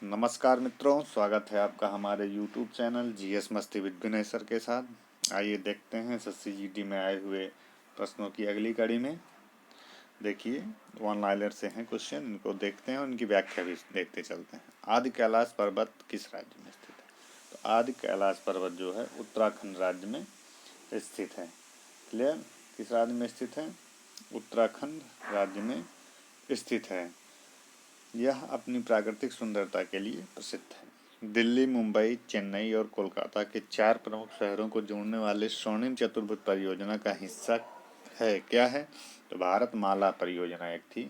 नमस्कार मित्रों, स्वागत है आपका हमारे YouTube चैनल जीएस मस्ती विद विनय सर के साथ। आइए देखते हैं SSCGT में आए हुए प्रश्नों की अगली कड़ी में। देखिए, वन लाइनर से हैं क्वेश्चन, इनको देखते हैं और इनकी व्याख्या भी देखते चलते हैं। आदि कैलाश पर्वत किस राज्य में स्थित है? तो आदि कैलाश पर्वत जो है उत्तराखंड राज्य में स्थित है। क्लियर? किस राज्य में स्थित है? उत्तराखंड राज्य में स्थित है। यह अपनी प्राकृतिक सुंदरता के लिए प्रसिद्ध है। दिल्ली, मुंबई, चेन्नई और कोलकाता के 4 प्रमुख शहरों को जोड़ने वाले स्वर्णिम चतुर्भुज परियोजना का हिस्सा है। क्या है? तो भारतमाला परियोजना एक थी।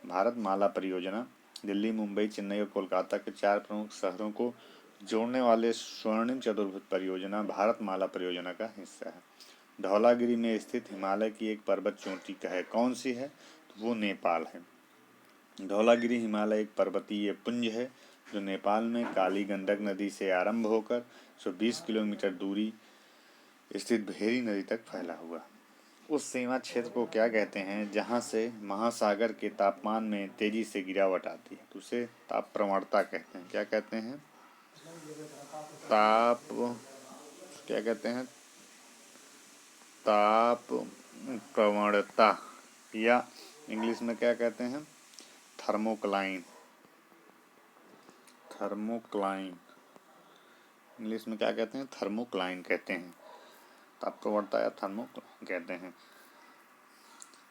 भारतमाला परियोजना दिल्ली, मुंबई, चेन्नई और कोलकाता के 4 प्रमुख शहरों को जोड़ने वाले स्वर्णिम चतुर्भुज परियोजना भारतमाला परियोजना का हिस्सा है। धौलागिरी में स्थित हिमालय की एक पर्वत चोटी है। कौन सी है? तो वो नेपाल है। धौलागिरी हिमालय एक पर्वतीय पुंज है जो नेपाल में काली गंडक नदी से आरंभ होकर 120 किलोमीटर दूरी स्थित भेरी नदी तक फैला हुआ। उस सीमा क्षेत्र को क्या कहते हैं जहां से महासागर के तापमान में तेजी से गिरावट आती है? तो उसे ताप प्रवणता कहते हैं। क्या कहते हैं? ताप क्या कहते हैं? ताप प्रवणता, या इंग्लिश में क्या कहते हैं? थर्मोक्लाइन। थर्मोक्लाइन इंग्लिश में क्या कहते हैं? थर्मोक्लाइन कहते हैं। ताप प्रवणता या थर्मोक्लाइन कहते हैं।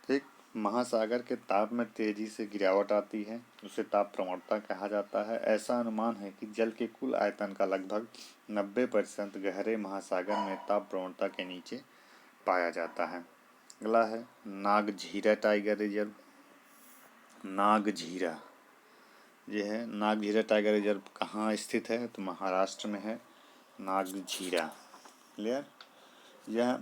ठीक, महासागर के ताप में तेजी से गिरावट आती है, उसे ताप प्रवणता कहा जाता है। ऐसा अनुमान है कि जल के कुल आयतन का लगभग 90% गहरे महासागर में ताप प्रवणता के नीचे पाया जाता है। अगला है नागझीरा टाइगर रिजर्व। नागझीरा ये है। नागझीरा टाइगर रिजर्व कहाँ स्थित है? तो महाराष्ट्र में है नागझीरा। क्लियर? यह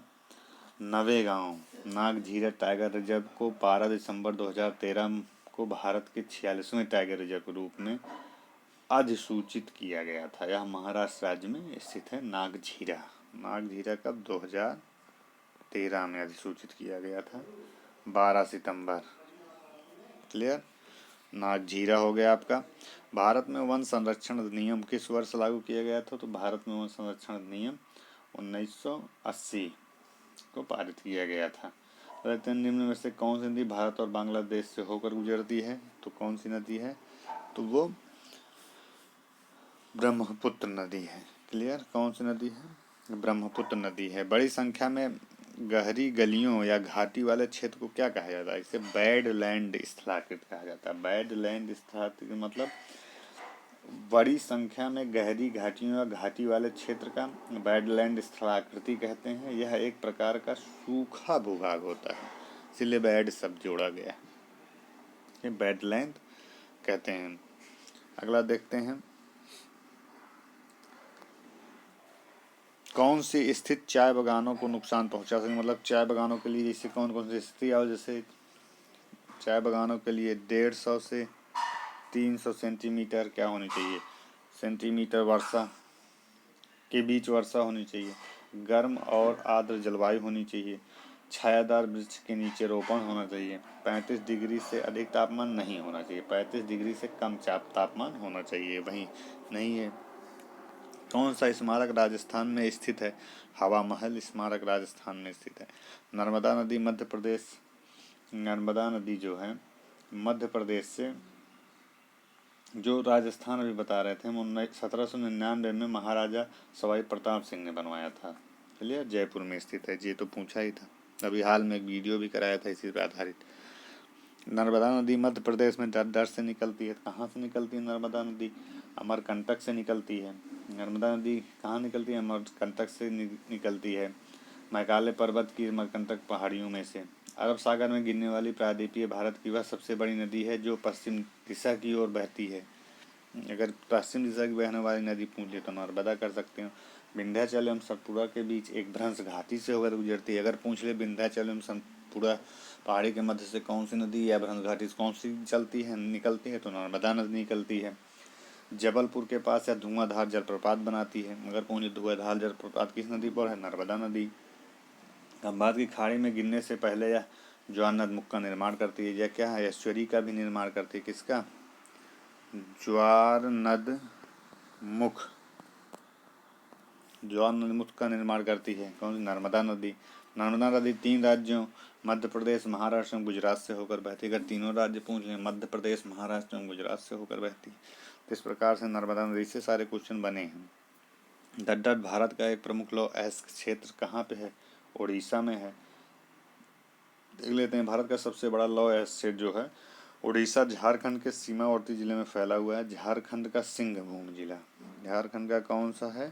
नवेगांव नागझीरा टाइगर रिजर्व को 12 दिसंबर 2013 को भारत के 46वें टाइगर रिजर्व के रूप में अधिसूचित किया गया था। यह महाराष्ट्र राज्य में स्थित है नागझीरा। नागझीरा कब? 2013 में अधिसूचित किया गया था, 12 सितंबर। क्लियर? नागझीरा हो गया आपका। भारत में वन संरक्षण अधिनियम किस वर्ष लागू किया गया था? तो भारत में वन संरक्षण अधिनियम 1980 को पारित किया गया था। निम्न में से कौन सी नदी भारत और बांग्लादेश से होकर गुजरती है? तो कौन सी नदी है? तो वो ब्रह्मपुत्र नदी है। क्लियर? कौन सी नदी है? ब्रह्मपुत्र नदी है। बड़ी संख्या में गहरी गलियों या घाटी वाले क्षेत्र को क्या कहा जाता है? इसे बैडलैंड स्थलाकृत कहा जाता है। बैडलैंड स्थलाकृत मतलब बड़ी संख्या में गहरी घाटियों या घाटी वाले क्षेत्र का बैडलैंड स्थलाकृति कहते हैं। यह एक प्रकार का सूखा भूभाग होता है, इसलिए बैड शब्द जोड़ा गया है। बैडलैंड कहते हैं। अगला देखते हैं, कौन सी स्थित चाय बागानों को नुकसान पहुंचा सकती? मतलब चाय बागानों के लिए जैसे कौन कौन सी स्थिति आओ, जैसे चाय बागानों के लिए 150 से 300 सेंटीमीटर क्या होनी चाहिए? सेंटीमीटर वर्षा के बीच वर्षा होनी चाहिए। गर्म और आर्द्र जलवायु होनी चाहिए। छायादार वृक्ष के नीचे रोपण होना चाहिए। 35 डिग्री से अधिक तापमान नहीं होना चाहिए। 35 डिग्री से कम तापमान होना चाहिए। वहीं नहीं है। कौन सा स्मारक राजस्थान में स्थित है? हवा महल स्मारक राजस्थान में स्थित है। नर्मदा नदी मध्य प्रदेश, नर्मदा नदी जो है मध्य प्रदेश से, जो राजस्थान अभी बता रहे थे हम, 1799 में महाराजा सवाई प्रताप सिंह ने बनवाया था। चलिए, जयपुर में स्थित है। ये तो पूछा ही था, अभी हाल में एक वीडियो भी कराया था इसी पर आधारित। नर्मदा नदी मध्य प्रदेश में डर से निकलती है। कहाँ से निकलती है नर्मदा नदी? अमरकंटक से निकलती है। नर्मदा नदी कहाँ निकलती है? अमरकंटक से निकलती है, मैकाले पर्वत की अमरकंटक पहाड़ियों में से। अरब सागर में गिरने वाली प्रायद्वीपीय भारत की वह सबसे बड़ी नदी है जो पश्चिम दिशा की ओर बहती है। अगर पश्चिम दिशा की बहने वाली नदी पूछ ले तो नर्मदा कर सकते हो। विंध्याचल एवं सतपुड़ा के बीच एक भ्रंश घाटी से होकर गुजरती है। अगर पूछ ले विंध्याचल एवं सतपुड़ा पहाड़ी के मध्य से कौन सी नदी या भ्रंश घाटी से कौन सी चलती है निकलती है? तो नर्मदा नदी निकलती है। जबलपुर के पास या धुआंधार जलप्रपात बनाती है। अगर पूछ ले धुआंधार जलप्रपात किस नदी पर है? नर्मदा नदी। खंभात की खाड़ी में गिरने से पहले यह ज्वार नदमुख का निर्माण करती है। यह क्या है? ऐश्वरी का भी निर्माण करती है। किसका? ज्वार नद मुख का निर्माण करती है? कौन सी? नर्मदा नदी। नर्मदा नदी 3 राज्यों मध्य प्रदेश, महाराष्ट्र एवं गुजरात से होकर बहती है। अगर तीनों राज्य पूछ लें, मध्य प्रदेश, महाराष्ट्र एवं गुजरात से होकर बहती है। तो इस प्रकार से नर्मदा नदी से सारे क्वेश्चन बने हैं। डड्डा भारत का एक प्रमुख लौह अयस्क क्षेत्र कहाँ पे है? उड़ीसा में है। देख लेते हैं, भारत का सबसे बड़ा लौह अयस्क क्षेत्र जो है उड़ीसा झारखंड के सीमावर्ती जिले में फैला हुआ है। झारखंड का सिंहभूम जिला। झारखंड का कौन सा है?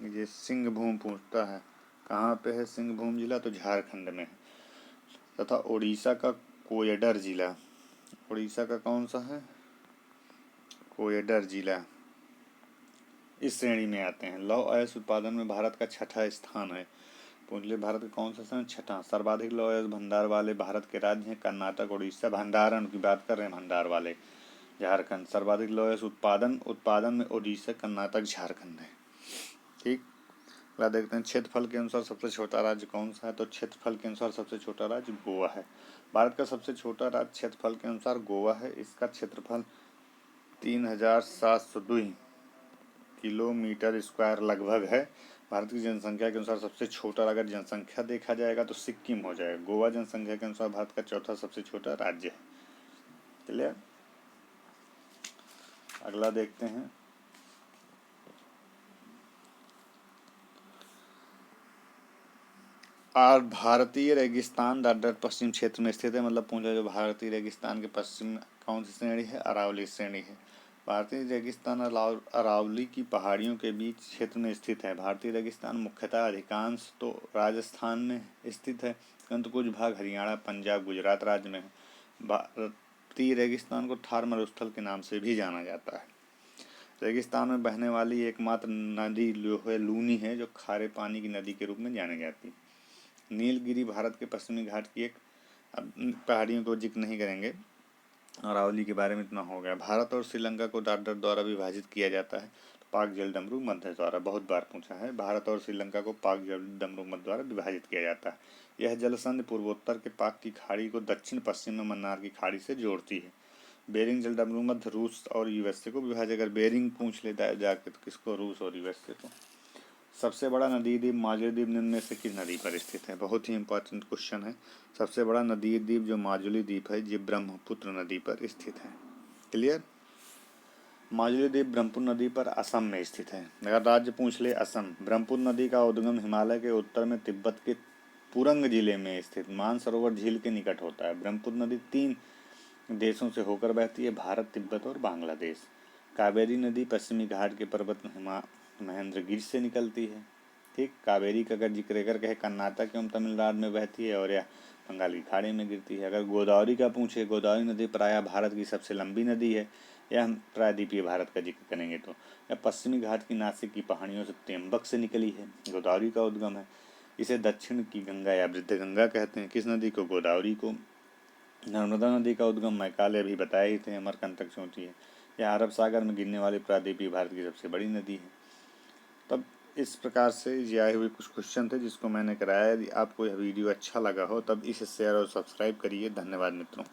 ये सिंहभूम पूछता है। कहाँ पे है सिंहभूम जिला? तो झारखंड में है। तथा उड़ीसा का कोयडर जिला। उड़ीसा का कौन सा है? कोयडर जिला इस श्रेणी में आते हैं। लौह अयस्क उत्पादन में भारत का 6ठा स्थान है। पूछ ले, भारत का कौन सा स्थान? 6ठा। सर्वाधिक लौह अयस्क भंडार वाले भारत के राज्य हैं कर्नाटक, उड़ीसा। भंडारण की बात कर रहे हैं, भंडार वाले झारखंड। सर्वाधिक लौह अयस्क उत्पादन में उड़ीसा, कर्नाटक, झारखंड है। ठीक। अगला देखते हैं, क्षेत्रफल के अनुसार सबसे छोटा राज्य कौन सा है? तो क्षेत्रफल के अनुसार सबसे छोटा राज्य गोवा है। भारत का सबसे छोटा राज्य क्षेत्रफल के अनुसार गोवा है। इसका क्षेत्रफल 3702 किलोमीटर स्क्वायर लगभग है। भारत की जनसंख्या के अनुसार सबसे छोटा, अगर जनसंख्या देखा जाएगा तो सिक्किम हो जाएगा। गोवा जनसंख्या के अनुसार भारत का चौथा सबसे छोटा राज्य है। क्लियर। अगला देखते हैं, और भारतीय रेगिस्तान डड्डा पश्चिम क्षेत्र में स्थित है। मतलब पूछा जो भारतीय रेगिस्तान के पश्चिम में कौन सी श्रेणी है? अरावली श्रेणी है। भारतीय रेगिस्तान अरावली की पहाड़ियों के बीच क्षेत्र में स्थित है। भारतीय रेगिस्तान मुख्यतः अधिकांश तो राजस्थान में स्थित है, परंतु कुछ भाग हरियाणा, पंजाब, गुजरात राज्य में है। भारतीय रेगिस्तान को थार मरुस्थल के नाम से भी जाना जाता है। रेगिस्तान में बहने वाली एकमात्र नदी लूनी है, जो खारे पानी की नदी के रूप में जानी जाती है। नीलगिरी भारत के पश्चिमी घाट की एक, अब पहाड़ियों को जिक्र नहीं करेंगे, अरावली के बारे में इतना हो गया। भारत और श्रीलंका को डड्डा द्वारा विभाजित किया जाता है। पाक जलडमरू मध्य द्वारा, बहुत बार पूछा है। भारत और श्रीलंका को पाक जलडमरू मध्य द्वारा विभाजित किया जाता है। यह जलसंधि पूर्वोत्तर के पाक की खाड़ी को दक्षिण पश्चिम में मन्नार की खाड़ी से जोड़ती है। बेरिंग जलडमरू मध्य रूस और यूएसए को विभाजित, अगर बेरिंग पूछ लेता है जाके तो किसको? रूस और यूएसए को। सबसे बड़ा नदी द्वीप माजुली द्वीप निम्न में से किस नदी पर स्थित है? बहुत ही इंपॉर्टेंट क्वेश्चन है। सबसे बड़ा नदी द्वीप जो माजुली द्वीप है, ये ब्रह्मपुत्र नदी पर स्थित है। क्लियर। माजुली द्वीप ब्रह्मपुत्र नदी पर असम में स्थित है। अगर राज्य पूछ ले, असम। ब्रह्मपुत्र नदी का उद्गम हिमालय के उत्तर में तिब्बत के पुरंग जिले में स्थित मानसरोवर झील के निकट होता है। ब्रह्मपुत्र नदी 3 देशों से होकर बहती है, भारत, तिब्बत और बांग्लादेश। कावेरी नदी पश्चिमी घाट के पर्वत महेंद्रगिरी से निकलती है। ठीक। कावेरी का अगर जिक्र कर कहे, कर्नाटक एवं तमिलनाडु में बहती है और यह बंगाल की खाड़ी में गिरती है। अगर गोदावरी का पूछे, गोदावरी नदी प्रायः भारत की सबसे लंबी नदी है। यह हम प्रायद्वीपीय भारत का जिक्र करेंगे तो यह पश्चिमी घाट की नासिक की पहाड़ियों से त्र्यंबक से निकली है। गोदावरी का उद्गम है। इसे दक्षिण की गंगा या वृद्ध गंगा कहते हैं। किस नदी को? गोदावरी को। नर्मदा नदी का उद्गम मैकाले अभी बताए ही थे, अमरकंटक से होती है। यह अरब सागर में गिरने वाली प्रायद्वीपीय भारत की सबसे बड़ी नदी है। तब इस प्रकार से ये आए हुए कुछ क्वेश्चन थे जिसको मैंने कराया। यदि आपको यह वीडियो अच्छा लगा हो तब इसे शेयर और सब्सक्राइब करिए। धन्यवाद मित्रों।